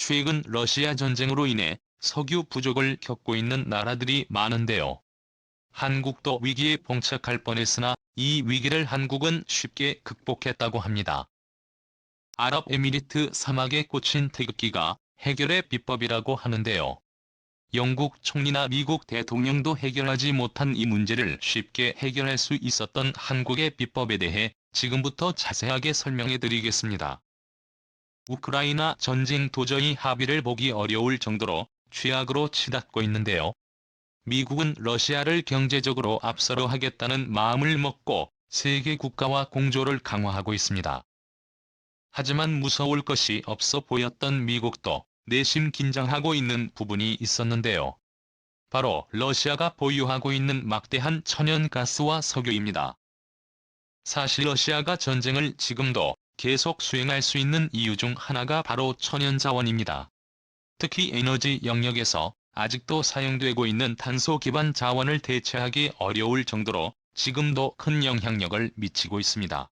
최근 러시아 전쟁으로 인해 석유 부족을 겪고 있는 나라들이 많은데요. 한국도 위기에 봉착할 뻔했으나 이 위기를 한국은 쉽게 극복했다고 합니다. 아랍에미리트 사막에 꽂힌 태극기가 해결의 비법이라고 하는데요. 영국 총리나 미국 대통령도 해결하지 못한 이 문제를 쉽게 해결할 수 있었던 한국의 비법에 대해 지금부터 자세하게 설명해 드리겠습니다. 우크라이나 전쟁 도저히 합의를 보기 어려울 정도로 최악으로 치닫고 있는데요. 미국은 러시아를 경제적으로 압사로 하겠다는 마음을 먹고 세계 국가와 공조를 강화하고 있습니다. 하지만 무서울 것이 없어 보였던 미국도 내심 긴장하고 있는 부분이 있었는데요. 바로 러시아가 보유하고 있는 막대한 천연가스와 석유입니다. 사실 러시아가 전쟁을 지금도 계속 수행할 수 있는 이유 중 하나가 바로 천연자원입니다. 특히 에너지 영역에서 아직도 사용되고 있는 탄소 기반 자원을 대체하기 어려울 정도로 지금도 큰 영향력을 미치고 있습니다.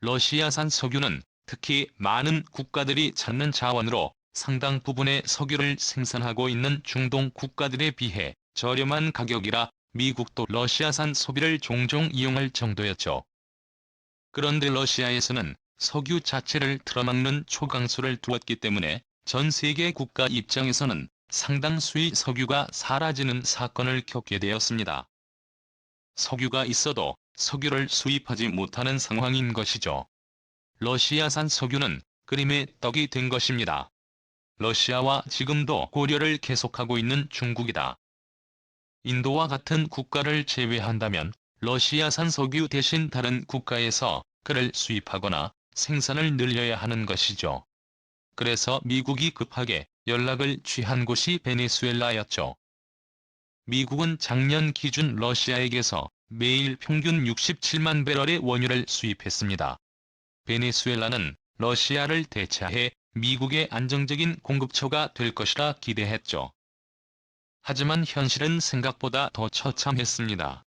러시아산 석유는 특히 많은 국가들이 찾는 자원으로 상당 부분의 석유를 생산하고 있는 중동 국가들에 비해 저렴한 가격이라 미국도 러시아산 소비를 종종 이용할 정도였죠. 그런데 러시아에서는 석유 자체를 틀어막는 초강수를 두었기 때문에 전 세계 국가 입장에서는 상당수의 석유가 사라지는 사건을 겪게 되었습니다. 석유가 있어도 석유를 수입하지 못하는 상황인 것이죠. 러시아산 석유는 그림의 떡이 된 것입니다. 러시아와 지금도 고려를 계속하고 있는 중국이다. 인도와 같은 국가를 제외한다면 러시아산 석유 대신 다른 국가에서 그를 수입하거나 생산을 늘려야 하는 것이죠. 그래서 미국이 급하게 연락을 취한 곳이 베네수엘라였죠. 미국은 작년 기준 러시아에게서 매일 평균 67만 배럴의 원유를 수입했습니다. 베네수엘라는 러시아를 대체해 미국의 안정적인 공급처가 될 것이라 기대했죠. 하지만 현실은 생각보다 더 처참했습니다.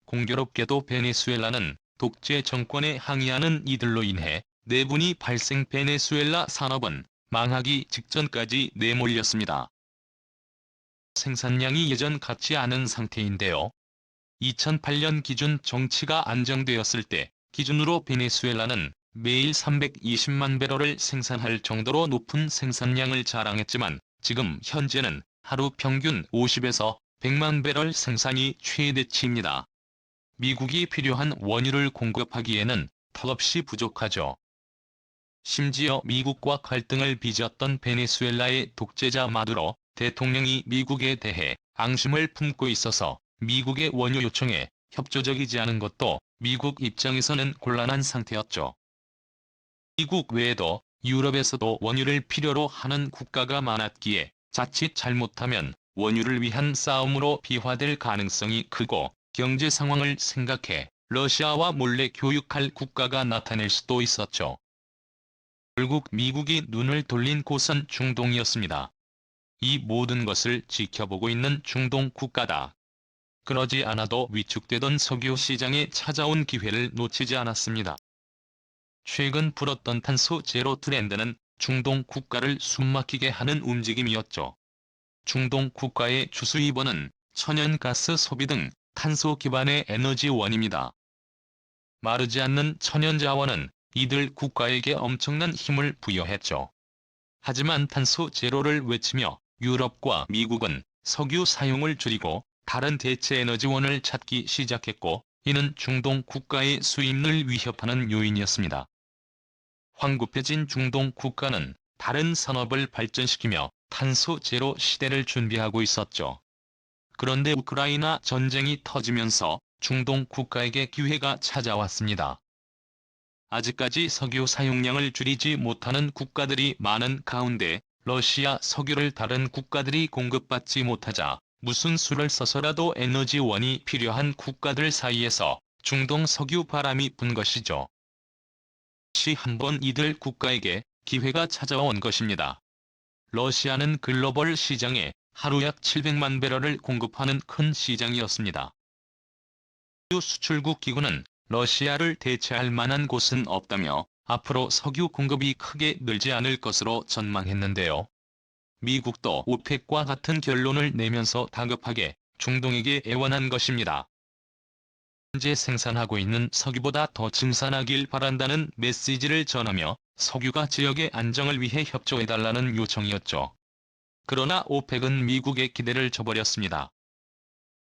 공교롭게도 베네수엘라는 독재 정권에 항의하는 이들로 인해 내분이 발생 베네수엘라 산업은 망하기 직전까지 내몰렸습니다. 생산량이 예전 같지 않은 상태인데요. 2008년 기준 정치가 안정되었을 때 기준으로 베네수엘라는 매일 320만 배럴을 생산할 정도로 높은 생산량을 자랑했지만 지금 현재는 하루 평균 50에서 100만 배럴 생산이 최대치입니다. 미국이 필요한 원유를 공급하기에는 턱없이 부족하죠. 심지어 미국과 갈등을 빚었던 베네수엘라의 독재자 마두로 대통령이 미국에 대해 앙심을 품고 있어서 미국의 원유 요청에 협조적이지 않은 것도 미국 입장에서는 곤란한 상태였죠. 미국 외에도 유럽에서도 원유를 필요로 하는 국가가 많았기에 자칫 잘못하면 원유를 위한 싸움으로 비화될 가능성이 크고 경제 상황을 생각해 러시아와 몰래 교육할 국가가 나타날 수도 있었죠. 결국 미국이 눈을 돌린 곳은 중동이었습니다. 이 모든 것을 지켜보고 있는 중동 국가다. 그러지 않아도 위축되던 석유 시장에 찾아온 기회를 놓치지 않았습니다. 최근 불었던 탄소 제로 트렌드는 중동 국가를 숨막히게 하는 움직임이었죠. 중동 국가의 주수입원은 천연가스 소비 등 탄소 기반의 에너지원입니다. 마르지 않는 천연자원은 이들 국가에게 엄청난 힘을 부여했죠. 하지만 탄소 제로를 외치며 유럽과 미국은 석유 사용을 줄이고 다른 대체 에너지원을 찾기 시작했고 이는 중동 국가의 수입을 위협하는 요인이었습니다. 황급해진 중동 국가는 다른 산업을 발전시키며 탄소 제로 시대를 준비하고 있었죠. 그런데 우크라이나 전쟁이 터지면서 중동 국가에게 기회가 찾아왔습니다. 아직까지 석유 사용량을 줄이지 못하는 국가들이 많은 가운데 러시아 석유를 다른 국가들이 공급받지 못하자 무슨 수를 써서라도 에너지원이 필요한 국가들 사이에서 중동 석유 바람이 분 것이죠. 다시 한번 이들 국가에게 기회가 찾아온 것입니다. 러시아는 글로벌 시장에 하루 약 700만 배럴을 공급하는 큰 시장이었습니다. 석유 수출국 기구는 러시아를 대체할 만한 곳은 없다며 앞으로 석유 공급이 크게 늘지 않을 것으로 전망했는데요. 미국도 오펙과 같은 결론을 내면서 다급하게 중동에게 애원한 것입니다. 현재 생산하고 있는 석유보다 더 증산하길 바란다는 메시지를 전하며 석유가 지역의 안정을 위해 협조해달라는 요청이었죠. 그러나 오펙은 미국의 기대를 저버렸습니다.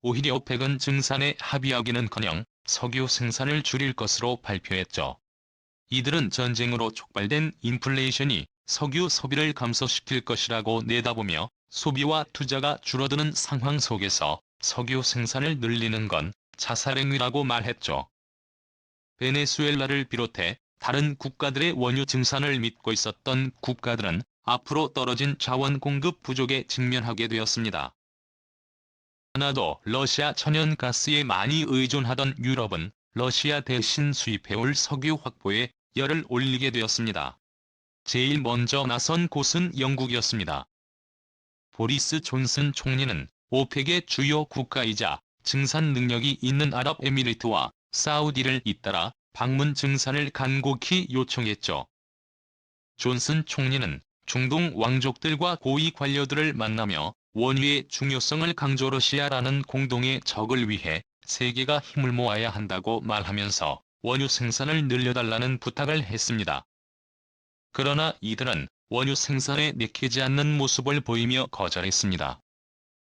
오히려 오펙은 증산에 합의하기는커녕 석유 생산을 줄일 것으로 발표했죠. 이들은 전쟁으로 촉발된 인플레이션이 석유 소비를 감소시킬 것이라고 내다보며 소비와 투자가 줄어드는 상황 속에서 석유 생산을 늘리는 건 자살행위라고 말했죠. 베네수엘라를 비롯해 다른 국가들의 원유 증산을 믿고 있었던 국가들은 앞으로 떨어진 자원 공급 부족에 직면하게 되었습니다. 하나도 러시아 천연가스에 많이 의존하던 유럽은 러시아 대신 수입해올 석유 확보에 열을 올리게 되었습니다. 제일 먼저 나선 곳은 영국이었습니다. 보리스 존슨 총리는 오펙의 주요 국가이자 증산 능력이 있는 아랍에미리트와 사우디를 잇따라 방문 증산을 간곡히 요청했죠. 존슨 총리는 중동 왕족들과 고위 관료들을 만나며 원유의 중요성을 강조 러시아라는 공동의 적을 위해 세계가 힘을 모아야 한다고 말하면서 원유 생산을 늘려달라는 부탁을 했습니다. 그러나 이들은 원유 생산에 내키지 않는 모습을 보이며 거절했습니다.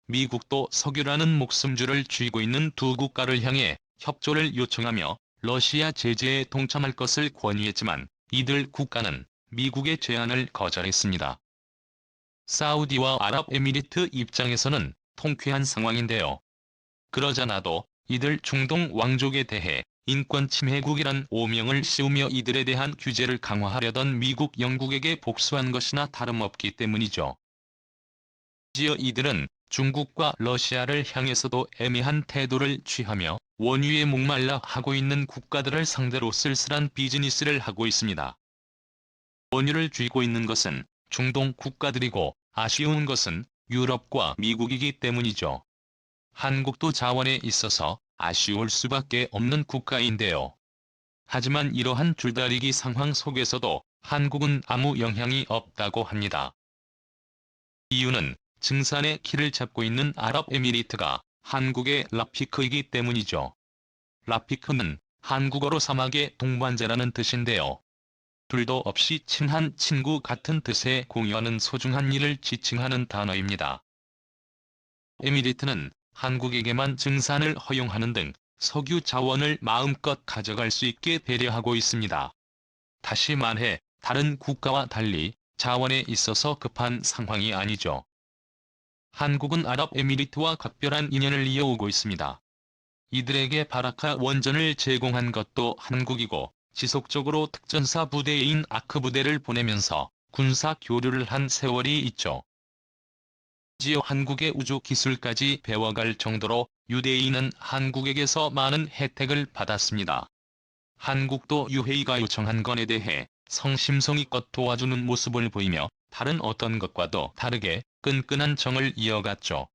미국도 석유라는 목숨줄을 쥐고 있는 두 국가를 향해 협조를 요청하며 러시아 제재에 동참할 것을 권유했지만 이들 국가는 미국의 제안을 거절했습니다. 사우디와 아랍에미리트 입장에서는 통쾌한 상황인데요. 그러자나도 이들 중동 왕족에 대해 인권 침해국이란 오명을 씌우며 이들에 대한 규제를 강화하려던 미국, 영국에게 복수한 것이나 다름없기 때문이죠. 심지어 이들은 중국과 러시아를 향해서도 애매한 태도를 취하며 원유에 목말라 하고 있는 국가들을 상대로 쓸쓸한 비즈니스를 하고 있습니다. 원유를 쥐고 있는 것은 중동 국가들이고 아쉬운 것은 유럽과 미국이기 때문이죠. 한국도 자원에 있어서 아쉬울 수밖에 없는 국가인데요. 하지만 이러한 줄다리기 상황 속에서도 한국은 아무 영향이 없다고 합니다. 이유는 증산의 키를 잡고 있는 아랍에미리트가 한국의 라피크이기 때문이죠. 라피크는 한국어로 사막의 동반자라는 뜻인데요. 둘도 없이 친한 친구 같은 뜻의 공유하는 소중한 일을 지칭하는 단어입니다. 에미리트는 한국에게만 증산을 허용하는 등 석유 자원을 마음껏 가져갈 수 있게 배려하고 있습니다. 다시 말해 다른 국가와 달리 자원에 있어서 급한 상황이 아니죠. 한국은 아랍에미리트와 각별한 인연을 이어오고 있습니다. 이들에게 바라카 원전을 제공한 것도 한국이고 지속적으로 특전사 부대인 아크 부대를 보내면서 군사 교류를 한 세월이 있죠. 심지어 한국의 우주 기술까지 배워갈 정도로 유대인은 한국에게서 많은 혜택을 받았습니다. 한국도 UAE가 요청한 건에 대해 성심성의껏 도와주는 모습을 보이며 다른 어떤 것과도 다르게 끈끈한 정을 이어갔죠.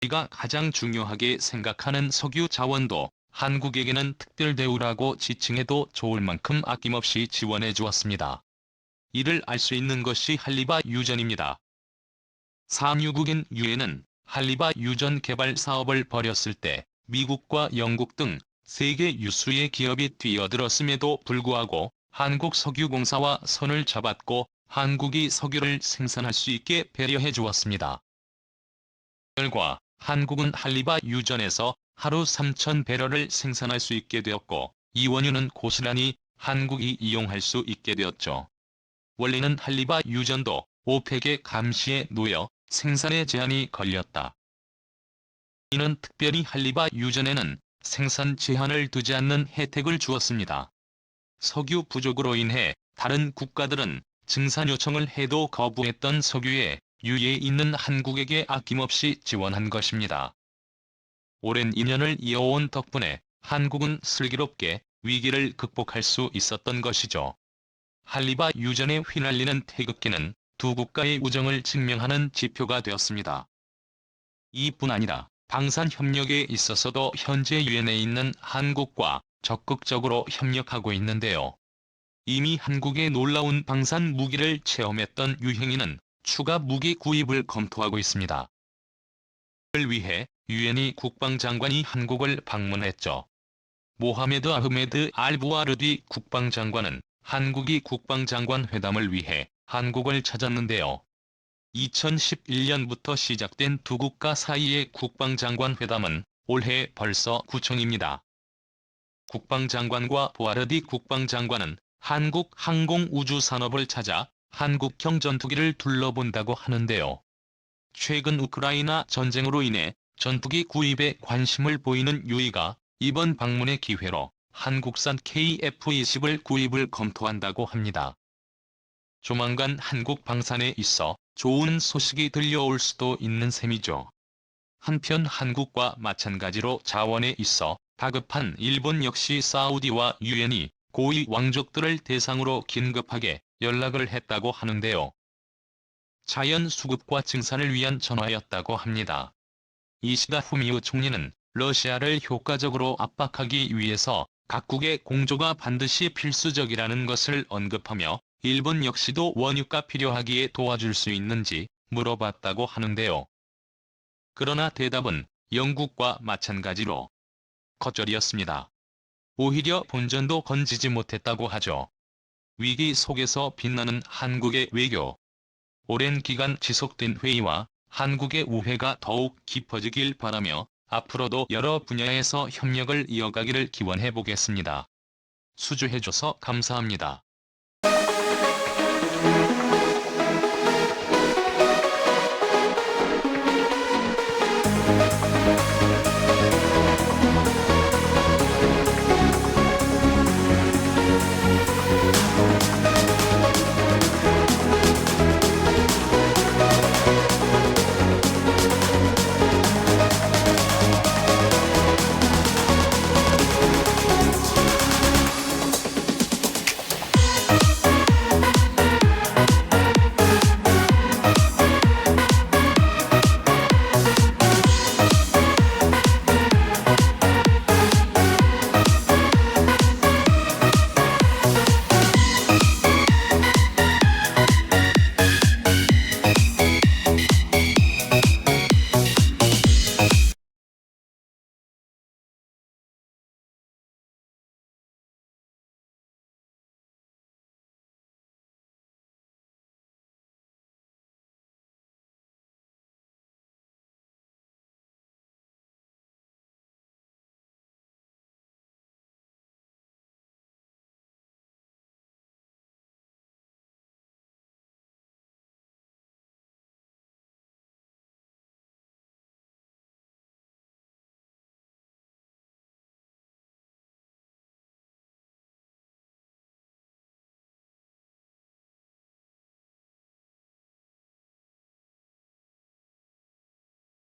우리가 가장 중요하게 생각하는 석유 자원도 한국에게는 특별 대우라고 지칭해도 좋을 만큼 아낌없이 지원해 주었습니다. 이를 알 수 있는 것이 한리바 유전입니다. 산유국인 유엔은 한리바 유전 개발 사업을 벌였을 때 미국과 영국 등 세계 유수의 기업이 뛰어들었음에도 불구하고 한국석유공사와 손을 잡았고 한국이 석유를 생산할 수 있게 배려해 주었습니다. 결과 한국은 한리바 유전에서 하루 3,000배럴을 생산할 수 있게 되었고 이 원유는 고스란히 한국이 이용할 수 있게 되었죠. 원래는 한리바 유전도 오펙의 감시에 놓여 생산에 제한이 걸렸다. 이는 특별히 한리바 유전에는 생산 제한을 두지 않는 혜택을 주었습니다. 석유 부족으로 인해 다른 국가들은 증산 요청을 해도 거부했던 석유에 유예 있는 한국에게 아낌없이 지원한 것입니다. 오랜 인연을 이어온 덕분에 한국은 슬기롭게 위기를 극복할 수 있었던 것이죠. 한리바 유전에 휘날리는 태극기는 두 국가의 우정을 증명하는 지표가 되었습니다. 이뿐 아니라 방산 협력에 있어서도 현재 유엔에 있는 한국과 적극적으로 협력하고 있는데요. 이미 한국의 놀라운 방산 무기를 체험했던 유행인은 추가 무기 구입을 검토하고 있습니다. 을 위해 유엔이 국방장관이 한국을 방문했죠. 모하메드 아흐메드 알부아르디 국방장관은 한국이 국방장관 회담을 위해 한국을 찾았는데요. 2011년부터 시작된 두 국가 사이의 국방장관 회담은 올해 벌써 9청입니다. 국방장관과 부아르디 국방장관은 한국 항공우주산업을 찾아 한국형 전투기를 둘러본다고 하는데요. 최근 우크라이나 전쟁으로 인해 전투기 구입에 관심을 보이는 유이가 이번 방문의 기회로 한국산 KF-20을 구입을 검토한다고 합니다. 조만간 한국 방산에 있어 좋은 소식이 들려올 수도 있는 셈이죠. 한편 한국과 마찬가지로 자원에 있어 다급한 일본 역시 사우디와 유엔이 고위 왕족들을 대상으로 긴급하게 연락을 했다고 하는데요. 자연 수급과 증산을 위한 전화였다고 합니다. 이시다 후미오 총리는 러시아를 효과적으로 압박하기 위해서 각국의 공조가 반드시 필수적이라는 것을 언급하며 일본 역시도 원유가 필요하기에 도와줄 수 있는지 물어봤다고 하는데요. 그러나 대답은 영국과 마찬가지로 겉절이었습니다. 오히려 본전도 건지지 못했다고 하죠. 위기 속에서 빛나는 한국의 외교. 오랜 기간 지속된 회의와 한국의 우회가 더욱 깊어지길 바라며 앞으로도 여러 분야에서 협력을 이어가기를 기원해 보겠습니다. 수주해줘서 감사합니다.